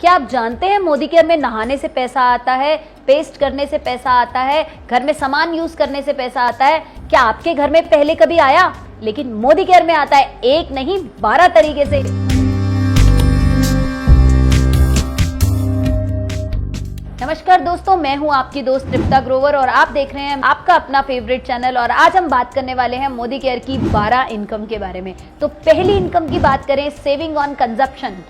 क्या आप जानते हैं मोदी केयर में नहाने से पैसा आता है, पेस्ट करने से पैसा आता है, घर में सामान यूज करने से पैसा आता है? क्या आपके घर में पहले कभी आया? लेकिन मोदी केयर में आता है, एक नहीं 12 तरीके से। नमस्कार दोस्तों, मैं हूं आपकी दोस्त तृप्ता ग्रोवर और आप देख रहे हैं आपका अपना फेवरेट चैनल। और आज हम बात करने वाले हैं मोदी केयर की 12 इनकम के बारे में। तो पहली इनकम की बात करें, सेविंग ऑन कंजप्शन,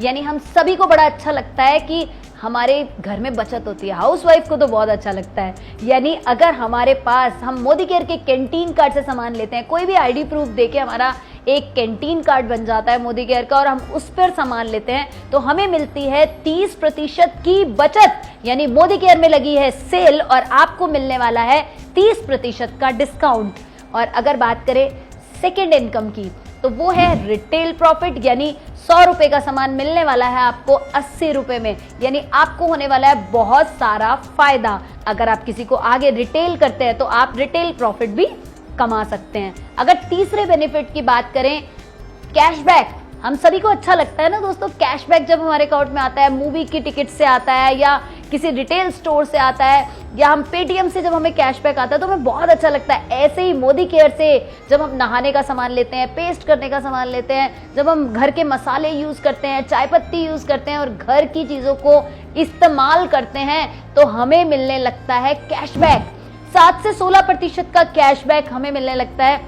यानी हम सभी को बड़ा अच्छा लगता है कि हमारे घर में बचत होती है। हाउसवाइफ को तो बहुत अच्छा लगता है, यानी अगर हमारे पास हम मोदी केयर के कैंटीन कार्ड से सामान लेते हैं, कोई भी आईडी प्रूफ देके हमारा एक कैंटीन कार्ड बन जाता है मोदी केयर का और हम उस पर सामान लेते हैं, तो हमें मिलती है 30% की बचत। यानी मोदी केयर में लगी है सेल और आपको मिलने वाला है 30% का डिस्काउंट। और अगर बात करें सेकेंड इनकम की, तो वो है रिटेल प्रॉफिट, यानी 100 रुपए का सामान मिलने वाला है आपको 80 रुपए में, यानी आपको होने वाला है बहुत सारा फायदा। अगर आप किसी को आगे रिटेल करते हैं तो आप रिटेल प्रॉफिट भी कमा सकते हैं। अगर तीसरे बेनिफिट की बात करें, कैशबैक, हम सभी को अच्छा लगता है ना दोस्तों। कैशबैक जब हमारे अकाउंट में आता है, मूवी की टिकट से आता है या किसी रिटेल स्टोर से आता है या हम पेटीएम से जब हमें कैशबैक आता है तो हमें बहुत अच्छा लगता है। ऐसे ही मोदी केयर से जब हम नहाने का सामान लेते हैं, पेस्ट करने का सामान लेते हैं, जब हम घर के मसाले यूज करते हैं, चाय पत्ती यूज करते हैं और घर की चीजों को इस्तेमाल करते हैं, तो हमें मिलने लगता है कैशबैक। 7 से 16% का कैशबैक हमें मिलने लगता है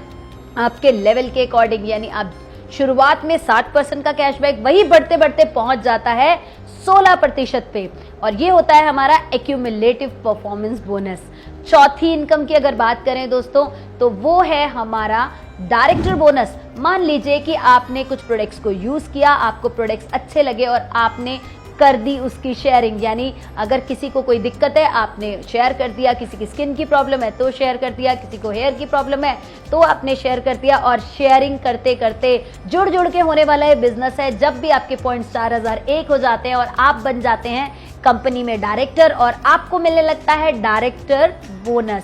आपके लेवल के अकॉर्डिंग। यानी आप शुरुआत में 60% का कैशबैक, वही बढ़ते बढ़ते पहुंच जाता है 16% पे, और ये होता है हमारा एक्यूमुलेटिव परफॉर्मेंस बोनस। चौथी इनकम की अगर बात करें दोस्तों, तो वो है हमारा डायरेक्टर बोनस। मान लीजिए कि आपने कुछ प्रोडक्ट्स को यूज किया, आपको प्रोडक्ट्स अच्छे लगे और आपने कर दी उसकी शेयरिंग, यानी अगर किसी को कोई दिक्कत है आपने शेयर कर दिया, किसी की स्किन की प्रॉब्लम है तो शेयर कर दिया, किसी को हेयर की प्रॉब्लम है तो आपने शेयर कर दिया, और शेयरिंग करते करते जुड़ जुड़ के होने वाला ये बिजनेस है। जब भी आपके पॉइंट्स 4001 हो जाते हैं और आप बन जाते हैं कंपनी में डायरेक्टर, और आपको मिलने लगता है डायरेक्टर बोनस,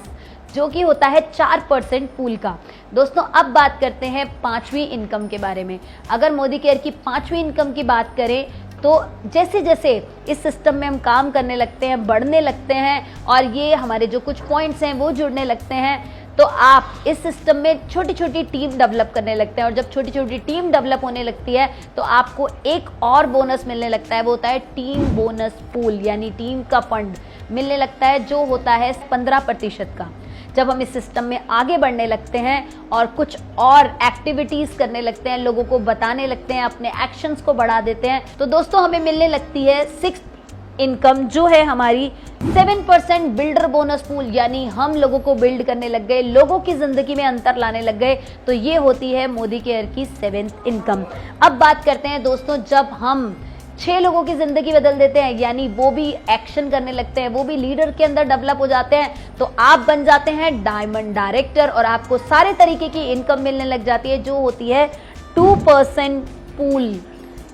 जो कि होता है 4% पूल का। दोस्तों अब बात करते हैं 5वीं इनकम के बारे में। अगर मोदी केयर की 5वीं इनकम की बात करें, तो जैसे जैसे इस सिस्टम में हम काम करने लगते हैं, बढ़ने लगते हैं और ये हमारे जो कुछ पॉइंट्स हैं वो जुड़ने लगते हैं, तो आप इस सिस्टम में छोटी छोटी टीम डेवलप करने लगते हैं। और जब छोटी छोटी टीम डेवलप होने लगती है तो आपको एक और बोनस मिलने लगता है, वो होता है टीम बोनस पूल, यानी टीम का फंड मिलने लगता है, जो होता है 15% का। जब हम इस सिस्टम में आगे बढ़ने लगते हैं और कुछ और एक्टिविटीज करने लगते हैं, लोगों को बताने लगते हैं, अपने एक्शंस को बढ़ा देते हैं, तो दोस्तों हमें मिलने लगती है 6th इनकम, जो है हमारी 7% बिल्डर बोनस पूल, यानी हम लोगों को बिल्ड करने लग गए, लोगों की जिंदगी में अंतर लाने लग गए, तो ये होती है मोदी केयर की 7th इनकम। अब बात करते हैं दोस्तों, जब हम 6 लोगों की जिंदगी बदल देते हैं, यानी वो भी एक्शन करने लगते हैं, वो भी लीडर के अंदर डेवलप हो जाते हैं, तो आप बन जाते हैं डायमंड डायरेक्टर और आपको सारे तरीके की इनकम मिलने लग जाती है, जो होती है 2% पूल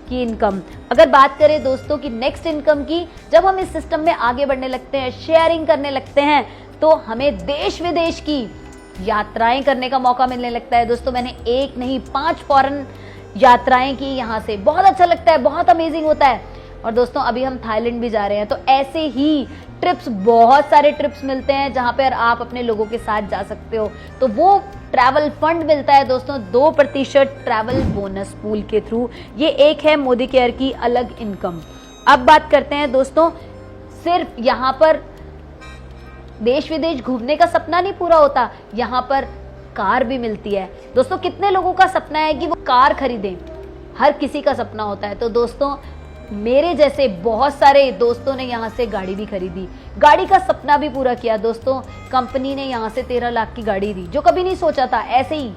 की इनकम। अगर बात करें दोस्तों की नेक्स्ट इनकम की, जब हम इस सिस्टम में आगे बढ़ने लगते हैं, शेयरिंग करने लगते हैं, तो हमें देश विदेश की यात्राएं करने का मौका मिलने लगता है। दोस्तों मैंने एक नहीं 5 फॉरेन यात्राएं की यहाँ से, बहुत अच्छा लगता है, बहुत अमेजिंग होता है। और दोस्तों अभी हम थाईलैंड भी जा रहे हैं, तो ऐसे ही ट्रिप्स, बहुत सारे ट्रिप्स मिलते हैं जहां पर आप अपने लोगों के साथ जा सकते हो, तो वो ट्रैवल फंड मिलता है दोस्तों 2% ट्रैवल बोनस पूल के थ्रू। ये एक है मोदी केयर की अलग इनकम। अब बात करते हैं दोस्तों, सिर्फ यहाँ पर देश विदेश घूमने का सपना नहीं पूरा होता, यहाँ पर कार भी मिलती है। दोस्तों कितने लोगों का सपना है कि वो कार खरीदें? हर किसी का सपना होता है। तो दोस्तों मेरे जैसे बहुत सारे दोस्तों ने यहाँ से गाड़ी भी खरीदी, गाड़ी का सपना भी पूरा किया। दोस्तों कंपनी ने यहाँ से 13 लाख की गाड़ी दी, जो कभी नहीं सोचा था। ऐसे ही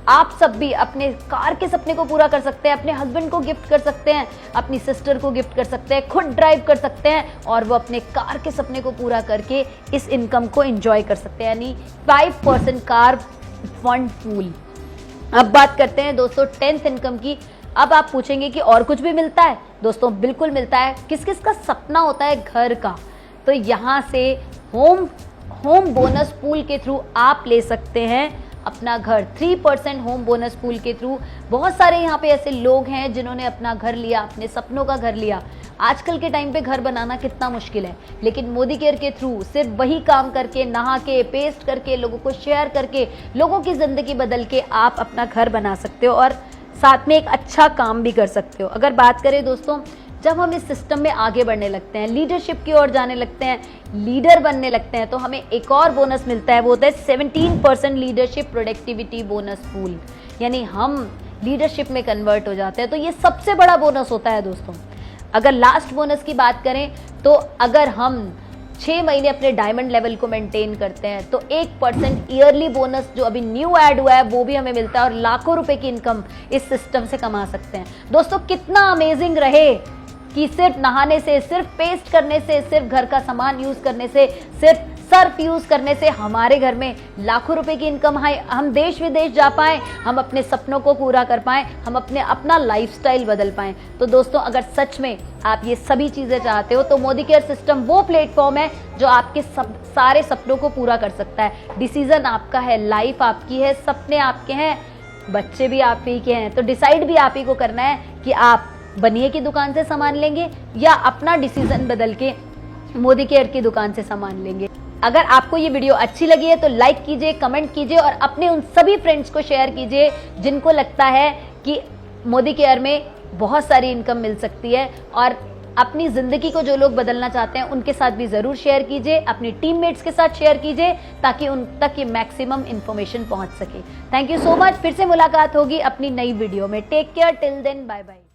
आप सब भी अपने कार के सपने को पूरा कर सकते हैं, अपने हस्बैंड को गिफ्ट कर सकते हैं, अपनी सिस्टर को गिफ्ट कर सकते हैं, खुद ड्राइव कर सकते हैं और वो अपने कार के सपने को पूरा करके इस इनकम को एंजॉय कर सकते हैं, यानी 5% कार फंड पूल। अब बात करते हैं दोस्तों 10th इनकम की। अब आप पूछेंगे कि और कुछ भी मिलता है? दोस्तों बिल्कुल मिलता है। किस किस का सपना होता है घर का? तो यहाँ से होम बोनस पूल के थ्रू आप ले सकते हैं अपना घर। 3% होम बोनस पूल के थ्रू बहुत सारे यहाँ पे ऐसे लोग हैं जिन्होंने अपना घर लिया, अपने सपनों का घर लिया। आजकल के टाइम पे घर बनाना कितना मुश्किल है, लेकिन मोदी केयर के थ्रू सिर्फ वही काम करके, नहा के, पेस्ट करके, लोगों को शेयर करके, लोगों की जिंदगी बदल के आप अपना घर बना सकते हो और साथ में एक अच्छा काम भी कर सकते हो। अगर बात करें दोस्तों, जब हम इस सिस्टम में आगे बढ़ने लगते हैं, लीडरशिप की ओर जाने लगते हैं, लीडर बनने लगते हैं, तो हमें एक और बोनस मिलता है। वो होता है 17% लीडरशिप प्रोडक्टिविटी बोनस पूल, यानी हम लीडरशिप में कन्वर्ट हो जाते हैं। तो ये सबसे बड़ा बोनस होता है दोस्तों। अगर लास्ट बोनस की बात करें तो अगर हम 6 महीने अपने डायमंड लेवल को मेंटेन करते हैं तो 1% ईयरली बोनस जो अभी न्यू ऐड हुआ है वो भी हमें मिलता है और लाखों रुपए की इनकम इस सिस्टम से कमा सकते हैं। दोस्तों कितना अमेजिंग रहे कि सिर्फ नहाने से, सिर्फ पेस्ट करने से, सिर्फ घर का सामान यूज करने से, सिर्फ सर्फ यूज करने से हमारे घर में लाखों रुपए की इनकम है। हम देश विदेश जा पाए, हम अपने सपनों को पूरा कर पाए, हम अपना लाइफस्टाइल बदल पाए। तो दोस्तों अगर सच में आप ये सभी चीजें चाहते हो तो मोदी केयर सिस्टम वो प्लेटफॉर्म है जो आपके सारे सपनों को पूरा कर सकता है। डिसीजन आपका है, लाइफ आपकी है, सपने आपके हैं, बच्चे भी आप ही के हैं। तो डिसाइड भी आप ही को करना है कि आप बनिए की दुकान से सामान लेंगे या अपना डिसीजन बदल के मोदी केयर की दुकान से सामान लेंगे। अगर आपको ये वीडियो अच्छी लगी है तो लाइक कीजिए, कमेंट कीजिए और अपने उन सभी फ्रेंड्स को शेयर कीजिए जिनको लगता है कि मोदी केयर में बहुत सारी इनकम मिल सकती है। और अपनी जिंदगी को जो लोग बदलना चाहते हैं उनके साथ भी जरूर शेयर कीजिए, अपनी टीममेट्स के साथ शेयर कीजिए ताकि उन तक ये मैक्सिमम इंफॉर्मेशन पहुंच सके। Thank you so much. फिर से मुलाकात होगी अपनी नई वीडियो में। Take care, till then, bye bye.